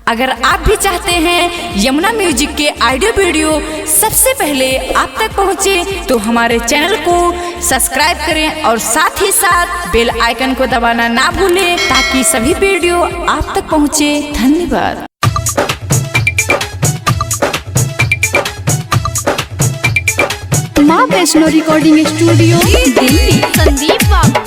अगर आप भी चाहते हैं यमुना म्यूजिक के ऑडियो वीडियो सबसे पहले आप तक पहुंचे तो हमारे चैनल को सब्सक्राइब करें और साथ ही साथ बेल आइकन को दबाना ना भूलें ताकि सभी वीडियो आप तक पहुंचे। धन्यवाद। माँ वैष्णो रिकॉर्डिंग स्टूडियो दिल्ली। संदीप बाबू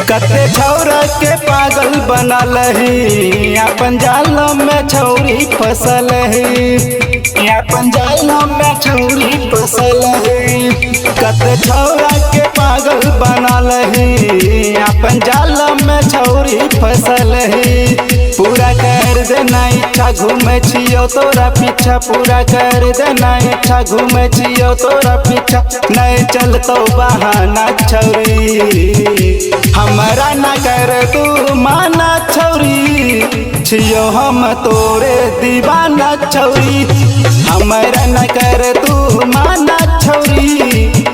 कते छौरा के पागल बनल ही अपन जाल में छौरी फसल ही, अपन जाल में छौरी फसल ही। कते छौरा के पागल बनल ही अपन जाल में छौरी फसल ही। पूरा कर देना इच्छा घूमे छियो तोरा पीछा, पूरा कर देना इच्छा घूमे छियो तोरा पीछा। नहीं चलतो बहाना छौरी हमारा ना कर तू माना छौरी, छियो हम तोरे दीवाना छौरी। हमारा ना कर तू माना छौरी,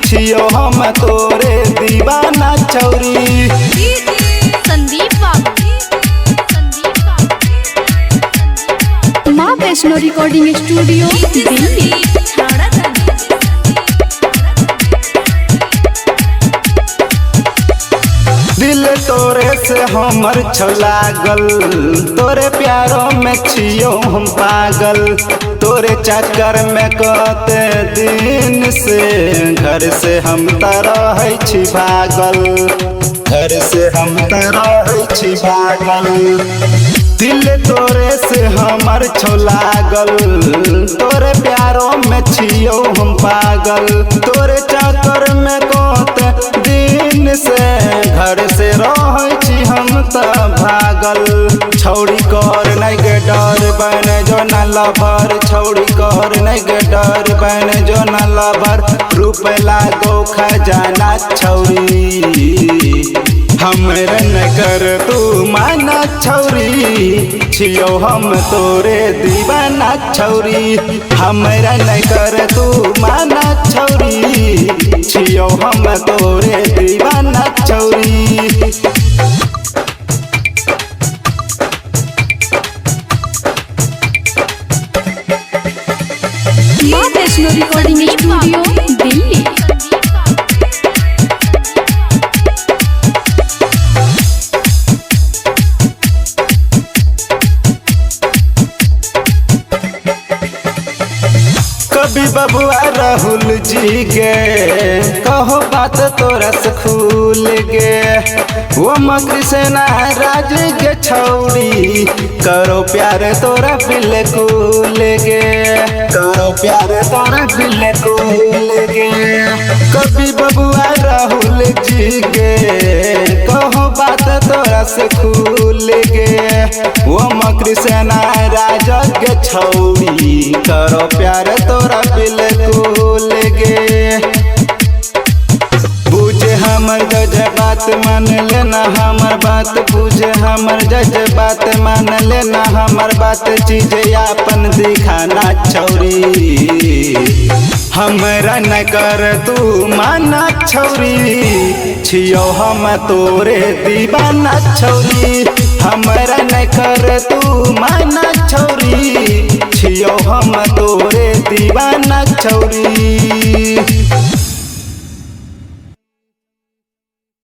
छियो हम तोरे दीवाना छौरी। संदीप बाबू माँ वैष्णो रिकॉर्डिंग स्टूडियो दिल्ली। दिल तोरे से हमर छलागल, तोरे प्यारों में छियो हम पागल। तोरे चक्कर में कते दिन से घर से हम तरह छी भागल, घर से हम तरह छी भागल। दिल तोरे से हमर छलागल, तोरे प्यारों में छियो हम पागल। तोरे चक्कर में कते दिन से घर से रह छी हम त भागल। छौड़ी कर नहीं गे डर बन जो न लभर, छौड़ी कर नहीं गे डर बन जो न लभर। रूप लागो खजाना छौरी हमरे न कर तू माना छौरी, छियो हम तोरे दीवाना छौरी। हमरा न कर तू माना छौरी, छियो हम तोरे दीवाना छौरी। माँ वैष्णो रिकॉर्डिंग स्टूडियो दिल्ली। कभी बबुआ राहुल जी गे कहो बात तोरा से खुल गे। वो कृष्णा राज गे छौड़ी करो प्यार तोरा बिल्कुल गे, करो प्यार तोरा बिल्कुल गे। कभी बबुआ राहुल जी गे कहो बात तोरा से खुल गे। वो कृष्णा राज गे छौड़ी करो प्यार तोरा बिल्कुल गे। बुझे हमर जज बात मान लेना हमर बात, बुझे हमर जज बात मान लेना हमर बात। चीज़ अपन दिखाना छौरी हमरा न कर तू माना छौरी, छियो हम तोरे दीवाना छौरी। हमरा न कर तू माना छौरी, छियो हम तोरे दीवाना छौरी।